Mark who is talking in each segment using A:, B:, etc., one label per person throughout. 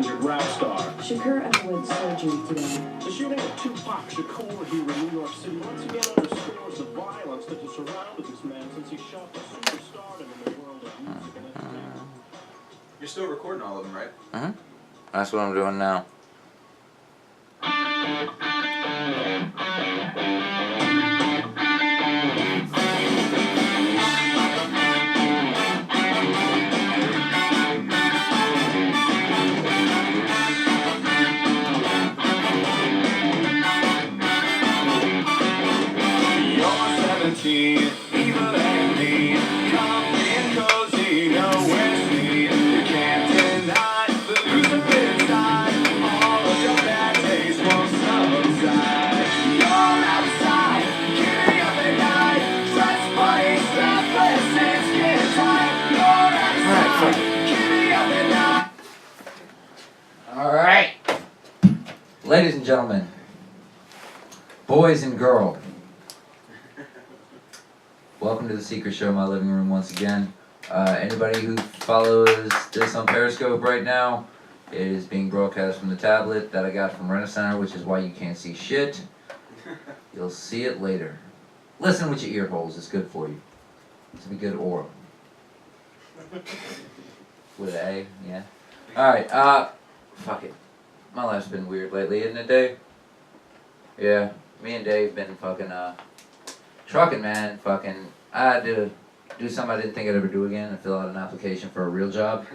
A: injured rap star.
B: Shakur underwent surgery today.
A: The shooting of Tupac Shakur here in New York City once again underscores the violence that has surrounded this man since he shot the superstardom in the world of music and entertainment.
C: You're still recording all of them, right?
D: Mm-hmm. That's what I'm doing now.
E: Evil and mean, comfy and cozy, nowhere seen. You can't deny the crucifix side. All of your bad taste won't subside. You're outside, getting up at night. Dress funny, strapless, and skin tight. You're outside, getting up at night.
D: Alright. Ladies and gentlemen, boys and girls, welcome to the Secret Show, my living room once again. Anybody who follows this on Periscope right now, it is being broadcast from the tablet that I got from Rent-A-Center, which is why you can't see shit. You'll see it later. Listen with your ear holes, it's good for you. It's gonna be good oral. With an A, yeah. Alright, fuck it. My life's been weird lately, isn't it, Dave? Yeah, me and Dave been fucking, trucking, man. Fucking, I had to do something I didn't think I'd ever do again and fill out an application for a real job.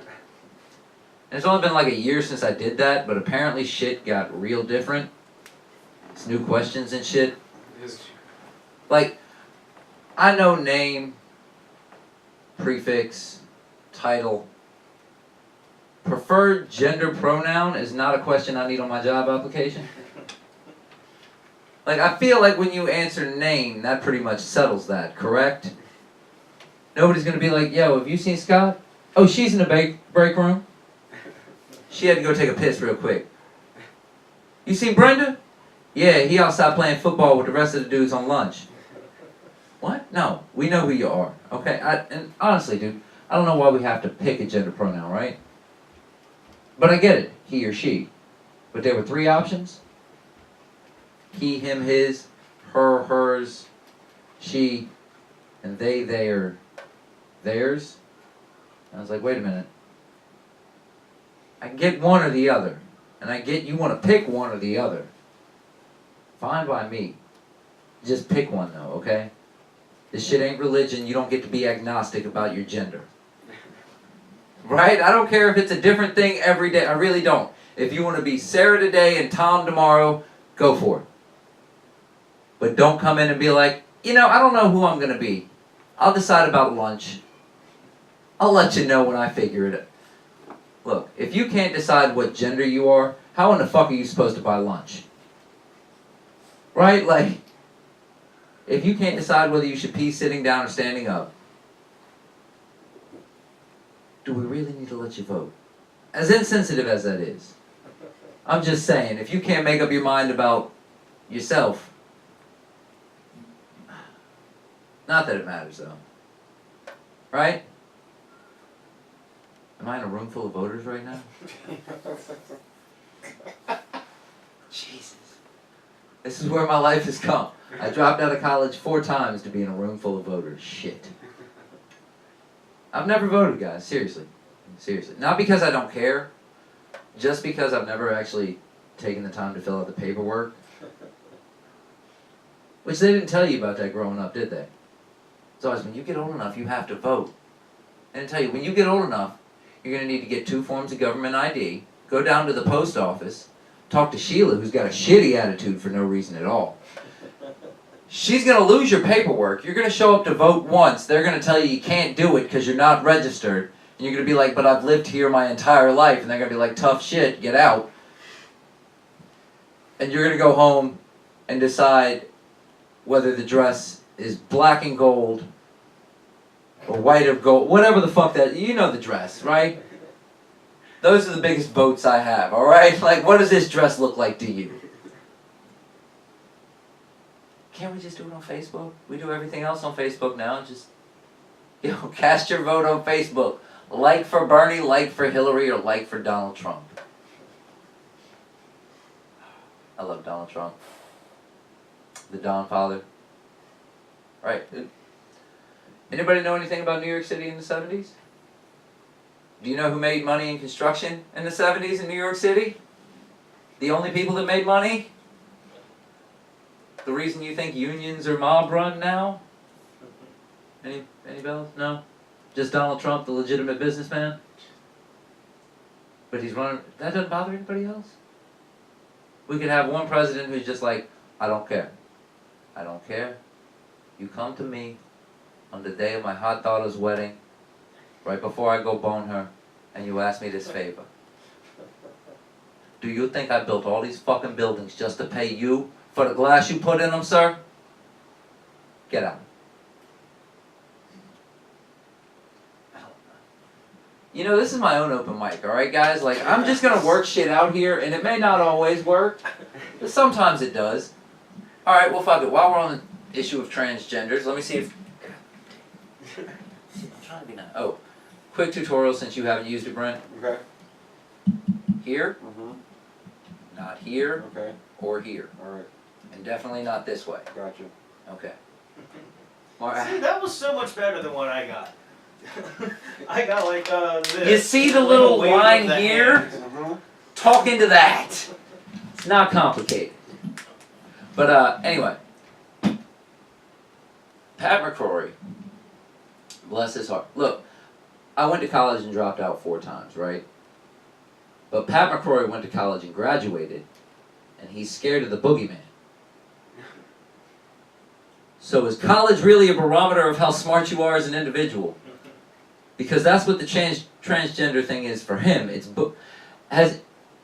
D: And it's only been like a year since I did that, but apparently shit got real different. It's new questions and shit. Like, I know name, prefix, title. Preferred gender pronoun is not a question I need on my job application. Like, I feel like when you answer name, that pretty much settles that, correct? Nobody's gonna be like, yo, have you seen Scott? Oh, she's in the break room. She had to go take a piss real quick. You seen Brenda? Yeah, he outside playing football with the rest of the dudes on lunch. What? No, we know who you are, okay? And honestly, dude, I don't know why we have to pick a gender pronoun, right? But I get it, he or she. But there were 3 options. He, him, his, her, hers, she, and they, their, theirs. And I was like, wait a minute. I get one or the other. And I get you want to pick one or the other. Fine by me. Just pick one though, okay? This shit ain't religion. You don't get to be agnostic about your gender. Right? I don't care if it's a different thing every day. I really don't. If you want to be Sarah today and Tom tomorrow, go for it. But don't come in and be like, you know, I don't know who I'm going to be. I'll decide about lunch. I'll let you know when I figure it out. Look, if you can't decide what gender you are, how in the fuck are you supposed to buy lunch? Right? Like, if you can't decide whether you should pee sitting down or standing up, do we really need to let you vote? As insensitive as that is. I'm just saying, if you can't make up your mind about yourself, not that it matters though. Right? Am I in a room full of voters right now? Jesus. This is where my life has come. I dropped out of college 4 times to be in a room full of voters. Shit. I've never voted, guys. Seriously. Seriously. Not because I don't care. Just because I've never actually taken the time to fill out the paperwork. Which they didn't tell you about that growing up, did they? It's always, when you get old enough, you have to vote. And I tell you, when you get old enough, you're going to need to get 2 forms of government ID, go down to the post office, talk to Sheila, who's got a shitty attitude for no reason at all. She's going to lose your paperwork. You're going to show up to vote once. They're going to tell you you can't do it because you're not registered. And you're going to be like, but I've lived here my entire life. And they're going to be like, tough shit, get out. And you're going to go home and decide whether the dress is black and gold or white or gold, whatever the fuck that, you know the dress, right? Those are the biggest votes I have, alright? Like, what does this dress look like to you? Can't we just do it on Facebook? We do everything else on Facebook now. Just, you know, cast your vote on Facebook. Like for Bernie, like for Hillary, or like for Donald Trump. I love Donald Trump. The Don Father. Right. Anybody know anything about New York City in the 70s? Do you know who made money in construction in the 70s in New York City? The only people that made money? The reason you think unions are mob run now? Any bells? No? Just Donald Trump, the legitimate businessman? But he's running. That doesn't bother anybody else? We could have one president who's just like, I don't care. I don't care. You come to me on the day of my hot daughter's wedding, right before I go bone her, and you ask me this favor. Do you think I built all these fucking buildings just to pay you for the glass you put in them, sir? Get out. You know, this is my own open mic, alright guys? Like, I'm just gonna work shit out here, and it may not always work, but sometimes it does. Alright, well fuck it. While we're on the issue of transgenders, let me see if... I'm trying to be nice. Oh, quick tutorial since you haven't used it, Brent.
C: Okay.
D: Here,
C: Mm-hmm.
D: not here,
C: Okay.
D: or here.
C: Alright.
D: And definitely not this way.
C: Gotcha.
D: Okay.
F: See, that was so much better than what I got. I got like this.
D: You see the
F: Like a
D: little
F: wave of
D: line
F: the
D: here?
F: hand.
C: Uh-huh.
D: Talk into that. It's not complicated. But anyway, Pat McCrory, bless his heart. Look, I went to college and dropped out 4 times, right? But Pat McCrory went to college and graduated, and he's scared of the boogeyman. So is college really a barometer of how smart you are as an individual? Because that's what the transgender thing is for him. It's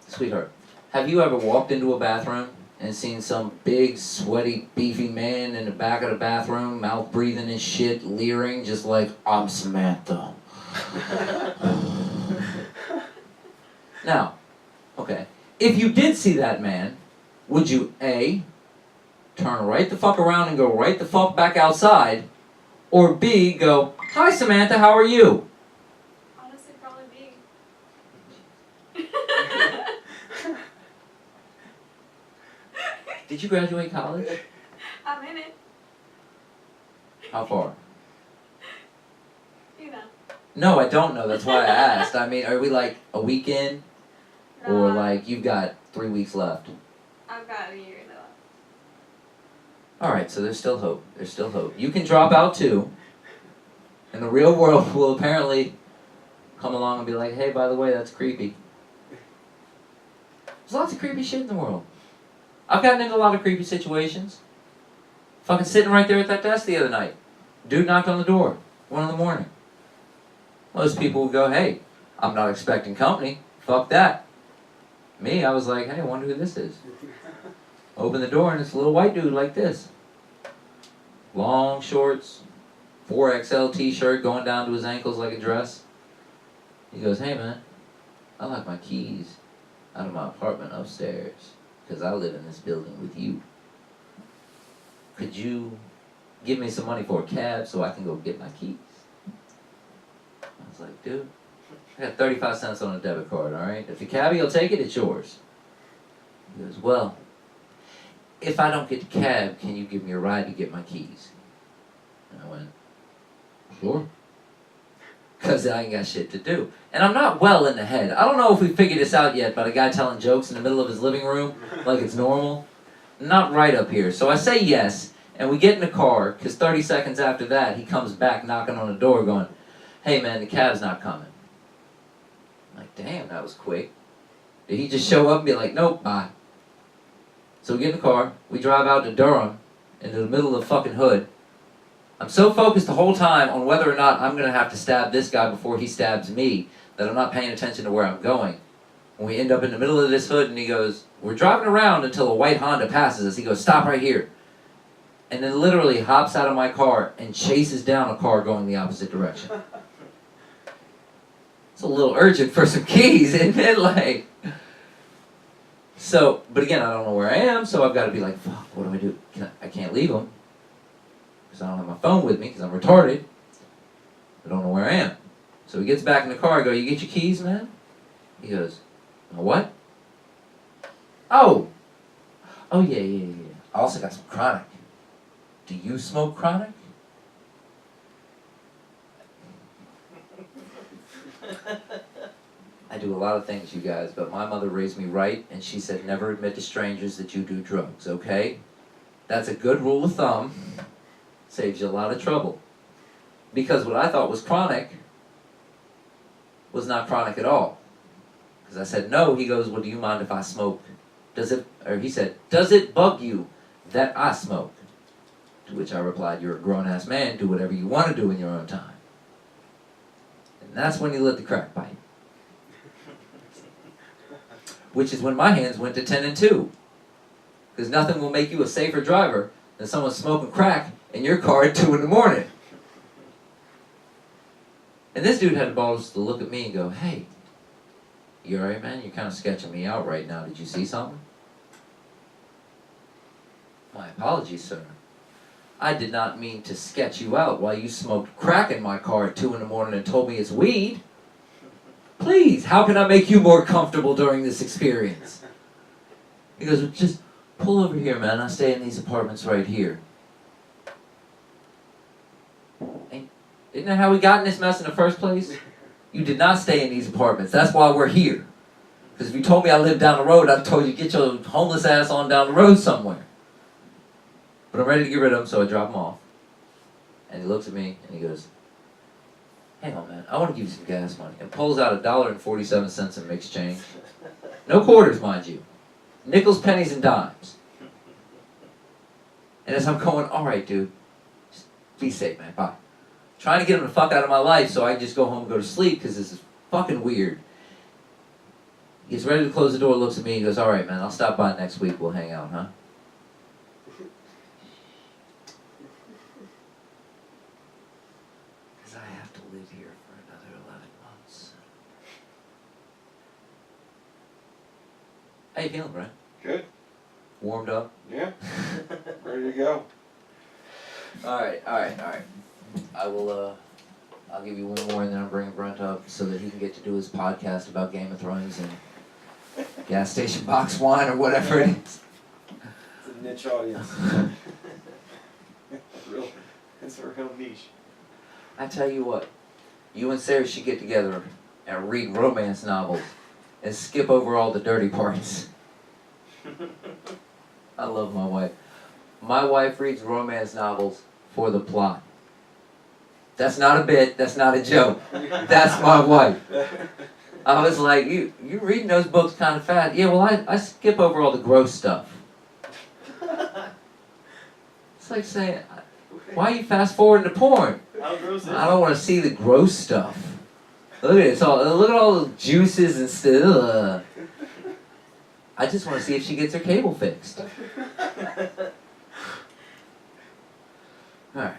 D: sweetheart, have you ever walked into a bathroom and seen some big, sweaty, beefy man in the back of the bathroom, mouth breathing and shit, leering, just like, I'm Samantha. Now, okay, if you did see that man, would you A, turn right the fuck around and go right the fuck back outside, or B, go, hi Samantha, how are you?
G: Honestly, probably B.
D: Did you graduate college?
G: I'm in it,
D: How far?
G: you know.
D: No, I don't know, that's why I asked. I mean, are we like a week in? Or like you've got 3 weeks left?
G: I've got a year though.
D: Alright, so there's still hope. There's still hope. You can drop out too. And the real world will apparently come along and be like, hey, by the way, that's creepy. There's lots of creepy shit in the world. I've gotten into a lot of creepy situations. Fucking sitting right there at that desk the other night. Dude knocked on the door. 1 a.m. Most people would go, hey, I'm not expecting company. Fuck that. Me, I was like, hey, I wonder who this is. Open the door and it's a little white dude like this. Long shorts, 4XL t-shirt going down to his ankles like a dress. He goes, hey man, I like my keys out of my apartment upstairs because I live in this building with you. Could you give me some money for a cab so I can go get my keys? I was like, dude, I got 35 cents on a debit card, alright? If the cabbie will take it, it's yours. He goes, well, if I don't get the cab, can you give me a ride to get my keys? And I went, sure. Because I ain't got shit to do. And I'm not well in the head. I don't know if we figured this out yet, but a guy telling jokes in the middle of his living room, like it's normal. Not right up here. So I say yes, and we get in the car, because 30 seconds after that, he comes back knocking on the door going, hey man, the cab's not coming. I'm like, damn, that was quick. Did he just show up and be like, nope, bye? So we get in the car, we drive out to Durham, into the middle of the fucking hood. I'm so focused the whole time on whether or not I'm going to have to stab this guy before he stabs me that I'm not paying attention to where I'm going. When we end up in the middle of this hood and he goes, we're driving around until a white Honda passes us. He goes, stop right here. And then literally hops out of my car and chases down a car going the opposite direction. It's a little urgent for some keys, isn't it? Like, so, but again, I don't know where I am, so I've got to be like, fuck, what do I do? I can't leave him. Because I don't have my phone with me, because I'm retarded. I don't know where I am. So he gets back in the car, I go, you get your keys, man? He goes, what? Oh, Oh, yeah. I also got some chronic. Do you smoke chronic? I do a lot of things, you guys, but my mother raised me right, and she said never admit to strangers that you do drugs, okay? That's a good rule of thumb. Saves you a lot of trouble. Because what I thought was chronic was not chronic at all. Because I said, no, he goes, well, do you mind if I smoke? He said, does it bug you that I smoke? To which I replied, you're a grown-ass man, do whatever you want to do in your own time. And that's when you let the crack bite. Which is when my hands went to 10 and 2. Because nothing will make you a safer driver than someone smoking crack in your car at 2 in the morning. And this dude had the balls to look at me and go, hey, you alright, man? You're kind of sketching me out right now. Did you see something? My apologies, sir. I did not mean to sketch you out while you smoked crack in my car at 2 in the morning and told me it's weed. Please, how can I make you more comfortable during this experience? He goes, well, just pull over here, man. I stay in these apartments right here. Isn't that how we got in this mess in the first place? You did not stay in these apartments. That's why we're here. Because if you told me I lived down the road, I'd told you get your homeless ass on down the road somewhere. But I'm ready to get rid of him, so I drop him off. And he looks at me and he goes, hang on, man, I want to give you some gas money. And pulls out $1.47 in mixed change. No quarters, mind you. Nickels, pennies, and dimes. And as I'm going, all right, dude, just be safe, man, bye. Trying to get him the fuck out of my life so I can just go home and go to sleep because this is fucking weird. He gets ready to close the door, looks at me, and goes, all right, man, I'll stop by next week, we'll hang out, huh? Because I have to live here for another 11 months. How you feeling, Brent?
H: Good.
D: Warmed up?
H: Yeah. Ready to go.
D: Alright. I'll give you one more and then I'll bring Brent up so that he can get to do his podcast about Game of Thrones and gas station box wine or whatever it is.
H: It's a niche audience. It's a real niche.
D: I tell you what, you and Sarah should get together and read romance novels and skip over all the dirty parts. I love my wife. My wife reads romance novels for the plot. That's not a bit, that's not a joke. That's my wife. I was like, you reading those books kind of fast. Yeah, well, I skip over all the gross stuff. It's like saying, why are you fast forwarding to porn?
F: How gross is it?
D: I don't want to see the gross stuff. Look at it, look at all the juices and stuff. I just want to see if she gets her cable fixed. Alright.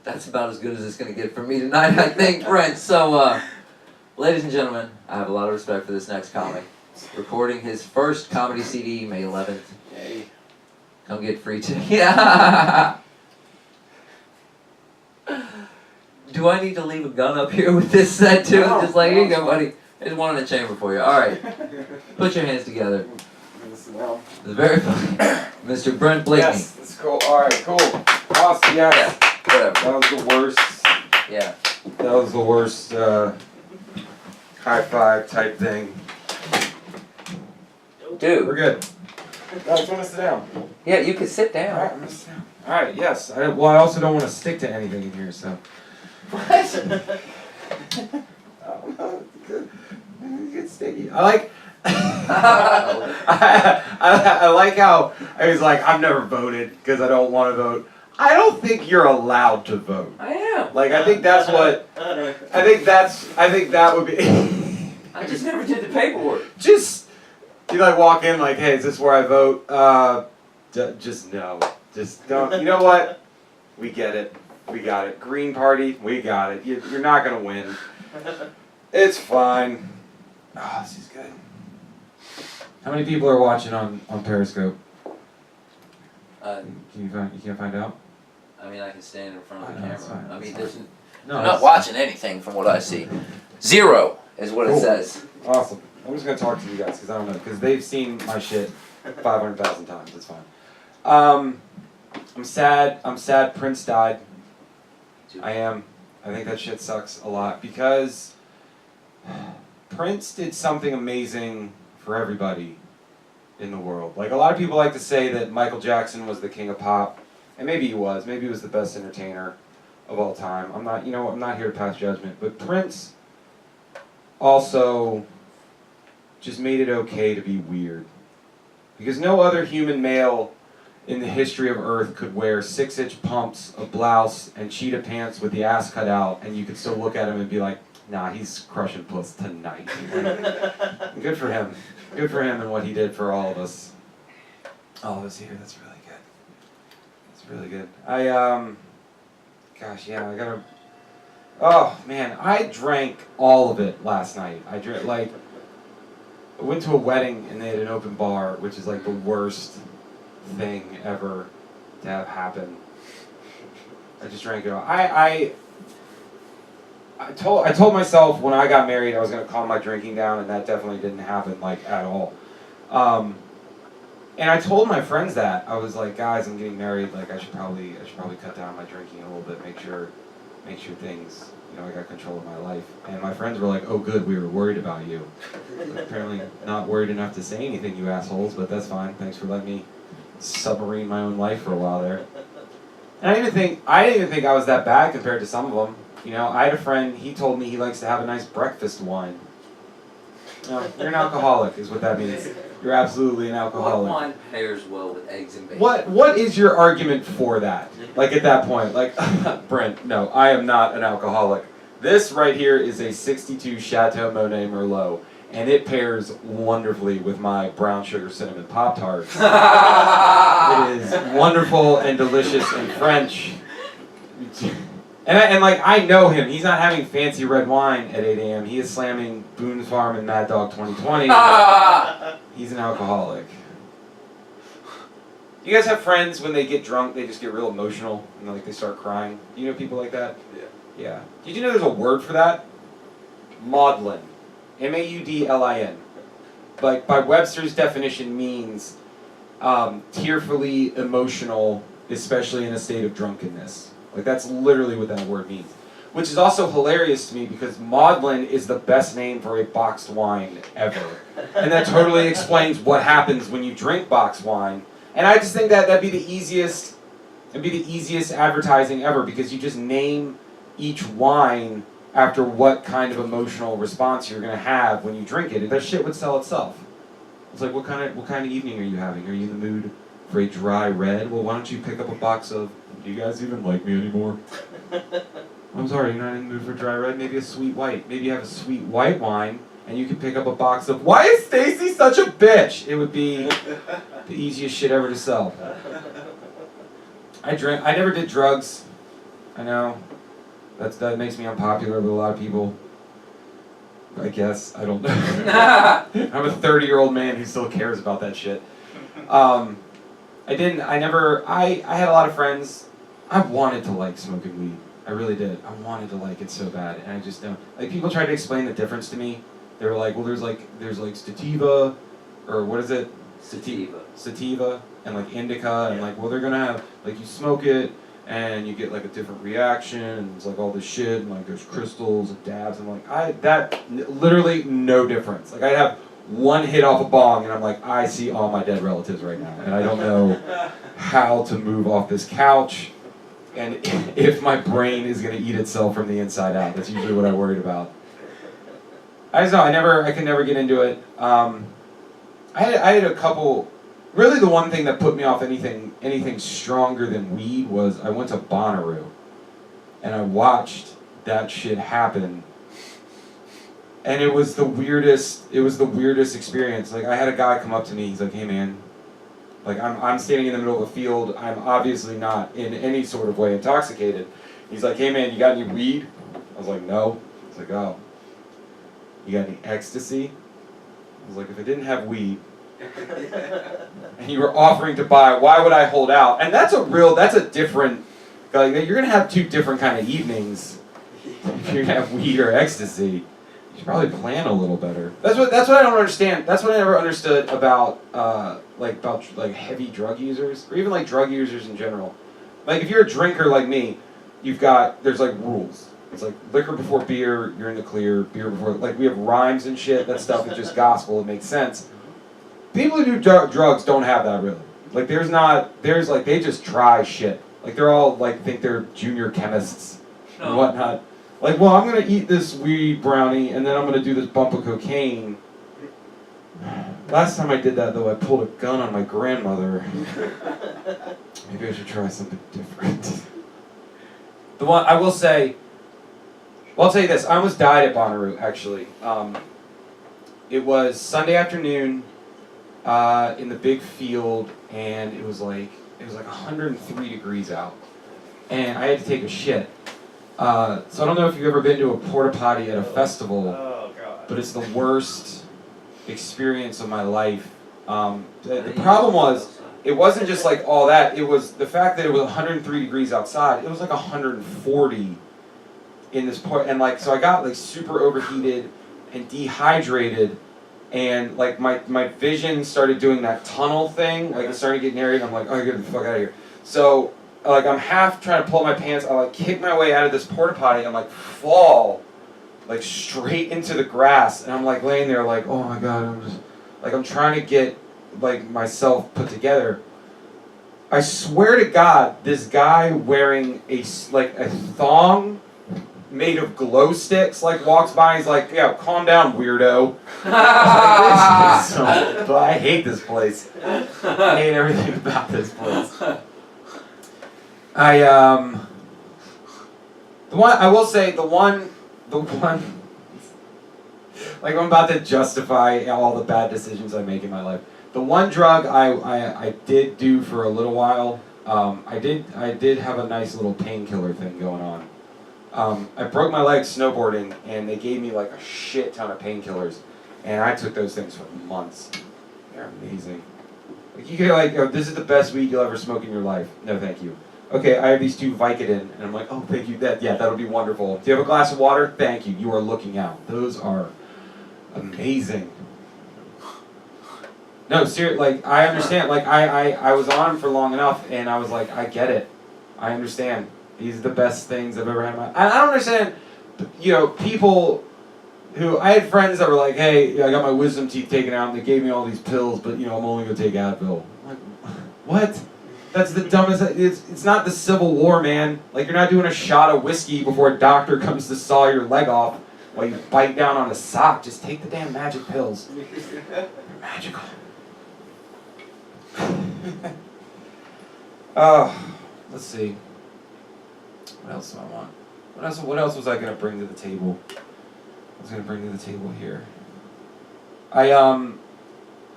D: That's about as good as it's going to get for me tonight, I think, Brent. So, ladies and gentlemen, I have a lot of respect for this next comic. Recording his first comedy CD, May 11th.
H: Yay.
D: Come get free tickets. Yeah! Do I need to leave a gun up here with this set, too?
H: No,
D: Just like, here you
H: no,
D: go, buddy. There's one in the chamber for you. Alright. Put your hands together. The very funny Mr. Brent Blakeney.
H: Yes, that's cool. Alright, cool. Awesome, yes.
D: Yeah, whatever.
H: That was the worst.
D: Yeah.
H: That was the worst high five type thing.
D: Dude.
H: We're good. No, just want to sit down.
D: Yeah, you can sit down.
H: Alright, I'm gonna sit down. Alright, yes. I also don't want to stick to anything in here, so.
D: What?
H: I don't know. It gets sticky. I like. I like how I was like, I've never voted because I don't want to vote. I don't think you're allowed to vote.
D: I am.
H: Like, I think that's what. I think that would be.
D: I just never did the paperwork.
H: Just you like walk in like, hey, is this where I vote? Just no. Just don't. You know what? We get it. We got it. Green Party. We got it. You're not gonna win. It's fine. Oh, this is good. How many people are watching on Periscope? You can't find out?
D: I mean, I can stand in front of the
H: Oh, no, that's
D: camera.
H: fine,
D: I mean,
H: that's
D: there's
H: No,
D: I'm not watching anything from what I see. 0 is what it
H: Cool.
D: says.
H: Awesome. I'm just gonna talk to you guys because I don't know because they've seen my shit 500,000 times. It's fine. I'm sad. I'm sad Prince died. I am. I think that shit sucks a lot because Prince did something amazing for everybody in the world. Like, a lot of people like to say that Michael Jackson was the king of pop, and maybe he was. Maybe he was the best entertainer of all time. I'm not, I'm not here to pass judgment, but Prince also just made it okay to be weird. Because no other human male in the history of Earth could wear 6-inch pumps, a blouse, and cheetah pants with the ass cut out, and you could still look at him and be like, nah, he's crushing puss tonight. Good for him. Good for him and what he did for all of us. All of us here, that's really good. That's really good. Gosh, yeah, I gotta... Oh, man, I drank all of it last night. I went to a wedding and they had an open bar, which is like the worst thing ever to have happen. I just drank it all. I told myself when I got married I was gonna calm my drinking down, and that definitely didn't happen, like, at all. And I told my friends that. I was like, guys, I'm getting married, like I should probably cut down my drinking a little bit, make sure things, I got control of my life. And my friends were like, oh good, we were worried about you. Apparently not worried enough to say anything, you assholes, but that's fine. Thanks for letting me submarine my own life for a while there. And I didn't even think I was that bad compared to some of them. I had a friend, he told me he likes to have a nice breakfast wine. No, you're an alcoholic is what that means. You're absolutely an alcoholic.
D: What wine pairs well with eggs and bacon?
H: What is your argument for that? Like, at that point, like, Brent, no, I am not an alcoholic. This right here is a 62 Chateau Monet Merlot, and it pairs wonderfly with my brown sugar cinnamon Pop-Tarts. It is wonderful and delicious and French. And I know him. He's not having fancy red wine at 8 a.m. He is slamming Boone's Farm and Mad Dog 2020. He's an alcoholic. You guys have friends when they get drunk, they just get real emotional and they start crying? Do you know people like that? Yeah. Did you know there's a word for that? Maudlin. Maudlin. Like, by Webster's definition means tearfully emotional, especially in a state of drunkenness. Like, that's literally what that word means. Which is also hilarious to me because Maudlin is the best name for a boxed wine ever. And that totally explains what happens when you drink boxed wine. And I just think that that'd be the easiest advertising ever, because you just name each wine after what kind of emotional response you're gonna have when you drink it. That shit would sell itself. It's like, what kind of evening are you having? Are you in the mood for a dry red? Well, why don't you pick up a box of, do you guys even like me anymore? I'm sorry, you're not in the mood for dry red? Maybe a sweet white. Maybe you have a sweet white wine, and you can pick up a box of, why is Stacy such a bitch? It would be the easiest shit ever to sell. I never did drugs. I know. That makes me unpopular with a lot of people. I guess. I don't know. I'm a 30-year-old man who still cares about that shit. I had a lot of friends. I wanted to like smoking weed. I really did. I wanted to like it so bad, and I just don't. Like, people tried to explain the difference to me. They were like, well, there's sativa, or what is it? Sativa, and like indica, and like, well, they're gonna have, like, you smoke it, and you get like a different reaction, and it's like all this shit, and like there's crystals and dabs, and literally no difference. Like, I'd have one hit off a bong, and I'm like, I see all my dead relatives right now, and I don't know how to move off this couch, and if my brain is gonna eat itself from the inside out. That's usually what I'm worried about. I just know, I could never get into it. I had a couple. Really, the one thing that put me off anything stronger than weed was I went to Bonnaroo, and I watched that shit happen, and it was the weirdest experience. Like, I had a guy come up to me. He's like, "Hey, man," like, I'm standing in the middle of a field. I'm obviously not in any sort of way intoxicated. He's like, "Hey, man, you got any weed?" I was like, "No." He's like, "Oh, you got any ecstasy?" I was like, "If I didn't have weed, and you were offering to buy, why would I hold out?" And that's a different, like, you're gonna have two different kind of evenings if you're gonna have weed or ecstasy. You should probably plan a little better. That's what I don't understand. That's what I never understood about like heavy drug users, or even like drug users in general. Like if you're a drinker like me, there's like rules. It's like liquor before beer, you're in the clear. Beer before, like we have rhymes and shit. That stuff is just gospel. It makes sense. People who do drugs don't have that really. Like there's like they just try shit. Like they're all like think they're junior chemists and whatnot. Like, well, I'm gonna eat this weed brownie and then I'm gonna do this bump of cocaine. Last time I did that though, I pulled a gun on my grandmother. Maybe I should try something different. The one I will say. Well, I'll tell you this. I almost died at Bonnaroo actually. It was Sunday afternoon in the big field, and it was like 103 degrees out, and I had to take a shit. So I don't know if you've ever been to a porta potty at a festival,
F: Oh god.
H: but it's the worst experience of my life. The problem was, it wasn't just like all that. It was the fact that it was 103 degrees outside. It was like 140 in this port, and like so I got like super overheated and dehydrated. And like my vision started doing that tunnel thing, like it started getting airy, and I'm like, oh, get the fuck out of here. So like I'm half trying to pull my pants, I like kick my way out of this porta potty and like fall like straight into the grass, and I'm like laying there like, oh my god, I'm trying to get like myself put together. I swear to God, this guy wearing a thong made of glow sticks like walks by and he's like, yeah, calm down, weirdo. But I hate this place. I hate everything about this place. The one like I'm about to justify all the bad decisions I make in my life. The one drug I did do for a little while, I did have a nice little painkiller thing going on. I broke my leg snowboarding, and they gave me like a shit ton of painkillers, and I took those things for months. They're amazing. Like you get like, oh, this is the best weed you'll ever smoke in your life. No, thank you. Okay, I have these 2 Vicodin, and I'm like, oh, thank you. That'll be wonderful. Do you have a glass of water? Thank you. You are looking out. Those are amazing. No, seriously, like I understand. Like I was on them for long enough, and I was like, I get it. I understand. These are the best things I've ever had in my life. I don't understand, people who, I had friends that were like, hey, I got my wisdom teeth taken out and they gave me all these pills, but I'm only going to take Advil. I'm like, what? That's the dumbest, it's not the Civil War, man. Like, you're not doing a shot of whiskey before a doctor comes to saw your leg off while you bite down on a sock. Just take the damn magic pills. They're magical. Let's see. What else do I want? What else was I gonna bring to the table? I was gonna bring to the table here. So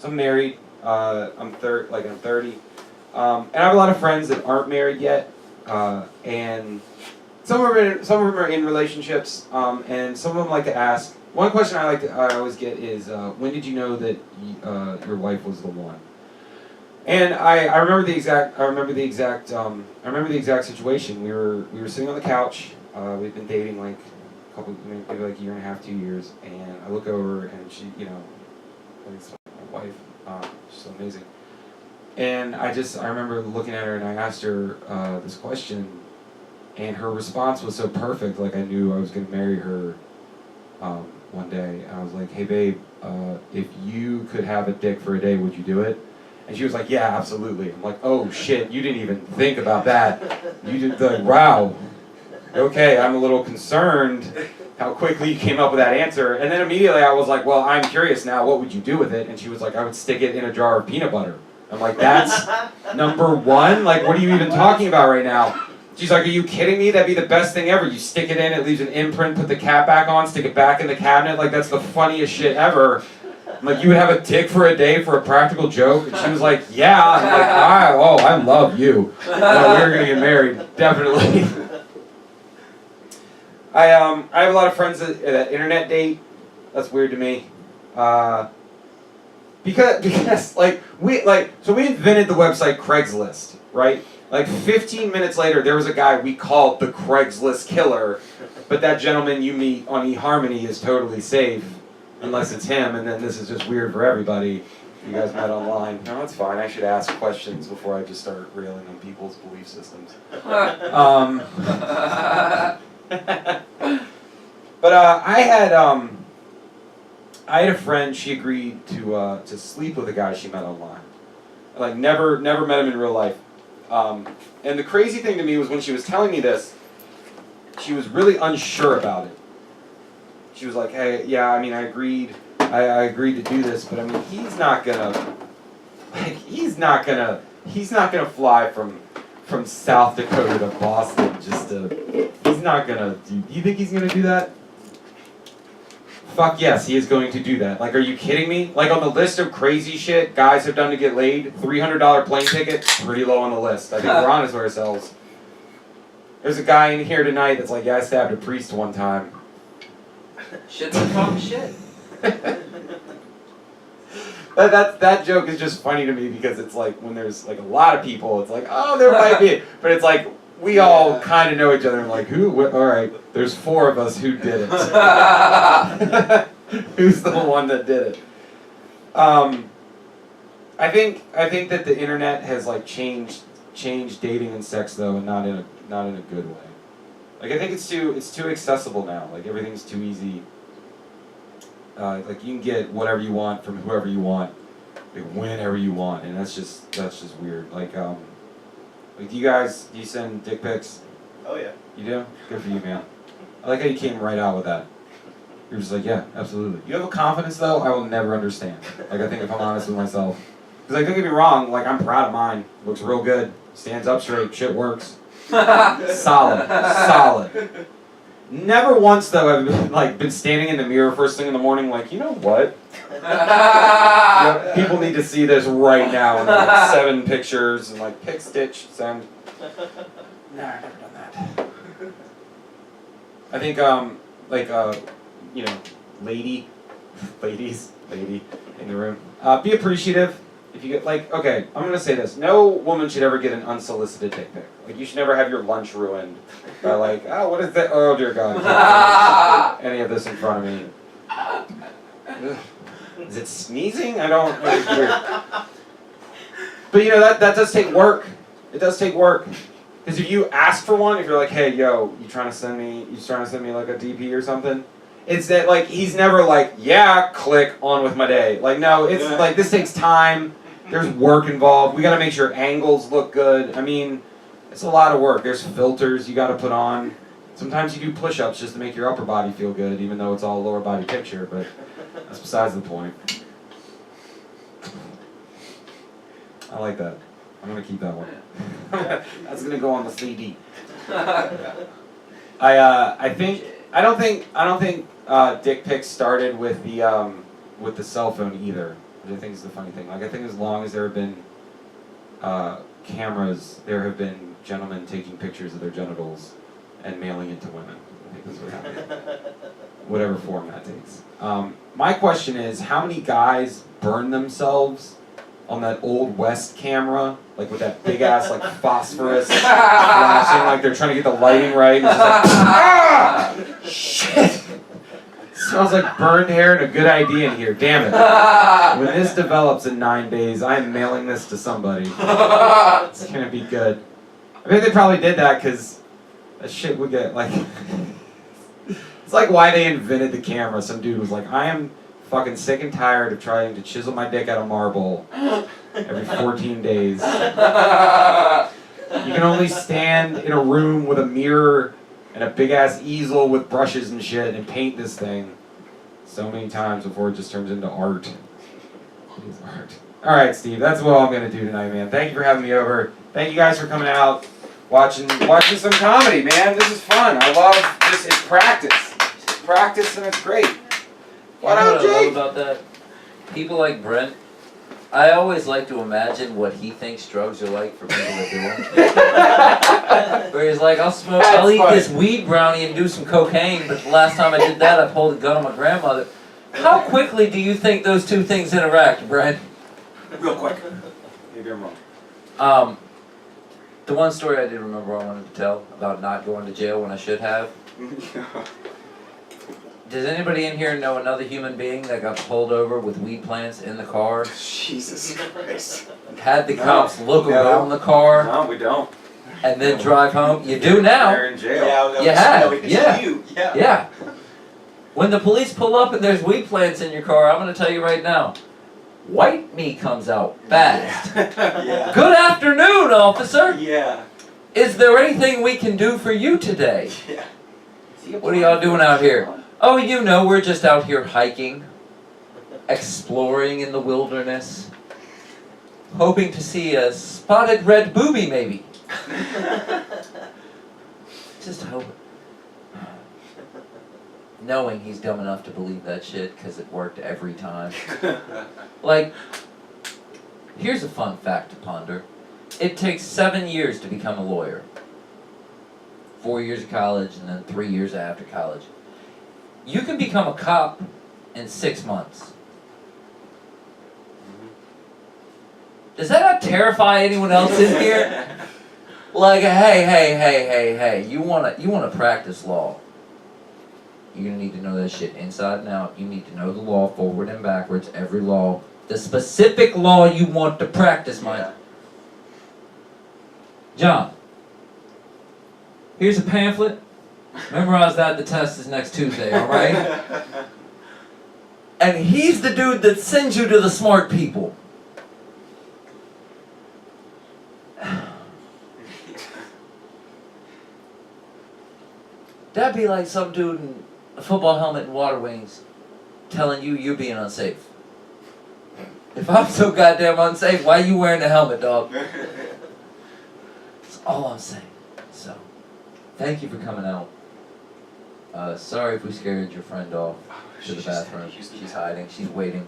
H: I'm married. I'm 30. And I have a lot of friends that aren't married yet. And some of them are in relationships. And some of them like to ask. One question I always get is, when did you know that your wife was the one? And I remember the exact situation. We were sitting on the couch. We'd been dating like maybe like a year and a half, 2 years, and I look over and she, it's my wife. She's so amazing. And I remember looking at her and I asked her this question, and her response was so perfect. Like I knew I was gonna marry her one day. And I was like, hey babe, if you could have a dick for a day, would you do it? And she was like, yeah, absolutely. I'm like, oh shit, you didn't even think about that. You did like, wow. Okay, I'm a little concerned how quickly you came up with that answer. And then immediately I was like, well, I'm curious now, what would you do with it? And she was like, I would stick it in a jar of peanut butter. I'm like, that's number one? Like, what are you even talking about right now? She's like, are you kidding me? That'd be the best thing ever. You stick it in, it leaves an imprint, put the cap back on, stick it back in the cabinet. Like, that's the funniest shit ever. I'm like, you would have a dick for a day for a practical joke? And she was like, yeah. I'm like, I love you. No, we're going to get married. Definitely. I have a lot of friends that internet date. That's weird to me. Because like we invented the website Craigslist, right? Like 15 minutes later, there was a guy we called the Craigslist killer, but that gentleman you meet on eHarmony is totally safe, unless it's him, and then this is just weird for everybody. You guys met online. No, it's fine. I should ask questions before I just start railing on people's belief systems. But I had a friend. She agreed to sleep with a guy she met online. Like never met him in real life. And the crazy thing to me was when she was telling me this, she was really unsure about it. She was like, "Hey, yeah, I mean, I agreed to do this, but I mean, he's not gonna fly from South Dakota to Boston just to. He's not gonna. Do you think he's gonna do that? Fuck yes, he is going to do that. Like, are you kidding me? Like, on the list of crazy shit guys have done to get laid, $300 plane ticket, pretty low on the list. I think we're honest with ourselves. There's a guy in here tonight that's like, yeah, I stabbed a priest one time.
D: Shit's a fucking shit.
H: That joke is just funny to me because it's like when there's like a lot of people, it's like, oh, there might be, but it's like we all kind of know each other and like, who? All right, there's 4 of us who did it. Who's the one that did it? I think that the internet has like changed dating and sex though, and not in a good way. Like I think it's too accessible now. Like everything's too easy. Like you can get whatever you want from whoever you want, like whenever you want, and that's just weird. Like do you send dick pics?
F: Oh yeah.
H: You do? Good for you, man. I like how you came right out with that. You're just like, yeah, absolutely. You have a confidence though I will never understand. Like I think if I'm honest with myself, because like don't get me wrong, like I'm proud of mine. Looks real good. Stands up straight. Shit works. Solid. Never once though have been standing in the mirror first thing in the morning like, you know what? People need to see this right now. And like 7 pictures and like pick, stitch, send. No, I've never done that. I think ladies in the room. Be appreciative. If you get okay, I'm gonna say this: no woman should ever get an unsolicited dick pic. Like you should never have your lunch ruined by like, oh, what is that? Oh dear God, I can't any of this in front of me. Ugh. Is it sneezing? I don't. It's weird. But you know that does take work. It does take work. Because if you ask for one, if you're like, hey, yo, you trying to send me like a DP or something? It's that like he's never like, yeah, click on with my day. Like no, it's like this takes time. There's work involved. We got to make sure angles look good. I mean, it's a lot of work. There's filters you got to put on. Sometimes you do push-ups just to make your upper body feel good, even though it's all a lower body picture. But that's besides the point. I like that. I'm gonna keep that one. That's gonna go on the CD. I don't think dick pics started with the cell phone either. Which I think is the funny thing. Like I think as long as there have been cameras, there have been gentlemen taking pictures of their genitals and mailing it to women. I think that's what happened. Whatever form that takes. My question is, how many guys burn themselves on that old West camera, like with that big ass like phosphorus flashing, like they're trying to get the lighting right. And it's just like, ah! Shit! Smells like burned hair and a good idea in here. Damn it! When this develops in 9 days, I am mailing this to somebody. It's gonna be good. I think they probably did that because that shit would get like. It's like why they invented the camera. Some dude was like, I am fucking sick and tired of trying to chisel my dick out of marble every 14 days. You can only stand in a room with a mirror and a big ass easel with brushes and shit and paint this thing so many times before it just turns into art. It is art. Alright, Steve, that's what I'm gonna do tonight, man. Thank you for having me over. Thank you guys for coming out, watching some comedy, man. This is fun. I love this. It's practice. It's practice and it's great. What up, Jake?
D: I love about that? People like Brent, I always like to imagine what he thinks drugs are like for people that do them. Where he's like, I'll eat this weed brownie and do some cocaine, but the last time I did that, I pulled a gun on my grandmother. How quickly do you think those two things interact, Brent?
C: Real quick.
H: Maybe I'm wrong.
D: The one story I did remember I wanted to tell about not going to jail when I should have. Does anybody in here know another human being that got pulled over with weed plants in the car?
H: Jesus Christ.
D: Had the cops look
H: No.
D: around the car
H: No, we don't.
D: and then drive home? You do now.
H: They're in jail.
D: You have, yeah.
C: Yeah.
D: Yeah. When the police pull up and there's weed plants in your car, I'm going to tell you right now, white meat comes out fast.
C: Yeah.
D: Good afternoon, officer.
C: Yeah.
D: Is there anything we can do for you today?
C: Yeah.
D: What are y'all doing out here? Oh, you know, we're just out here hiking, exploring in the wilderness, hoping to see a spotted red booby, maybe. Just hope. Knowing he's dumb enough to believe that shit because it worked every time. Like, here's a fun fact to ponder. It takes 7 years to become a lawyer. 4 years of college and then 3 years after college. You can become a cop in 6 months. Does that not terrify anyone else in here? Like, hey, you wanna practice law. You're gonna need to know that shit inside and out. You need to know the law forward and backwards, every law. The specific law you want to practice, Mike.
C: Yeah.
D: John, here's a pamphlet. Memorize that, the test is next Tuesday, alright? And he's the dude that sends you to the smart people. That'd be like some dude in a football helmet and water wings telling you you're being unsafe. If I'm so goddamn unsafe, why you wearing a helmet, dog? That's all I'm saying. So, thank you for coming out. Sorry if we scared your friend off to the bathroom. She's hiding. She's waiting.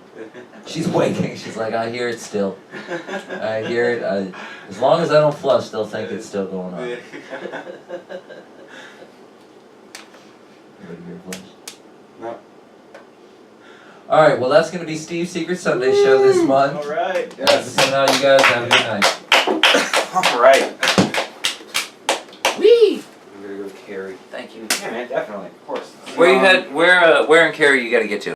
D: She's waiting. She's like, I hear it still. I hear it. As long as I don't flush, they'll think it's still going on. Anybody hear a flush?
H: No.
D: All right. Well, that's going to be Steve's Secret Sunday show this month.
F: All right.
D: Thanks for coming out, you guys. Have a good night.
H: All right.
D: Whee!
H: I'm gonna go with Carrie.
D: Thank you.
H: Yeah, man, definitely, of course.
D: Where in Cary you got to get to?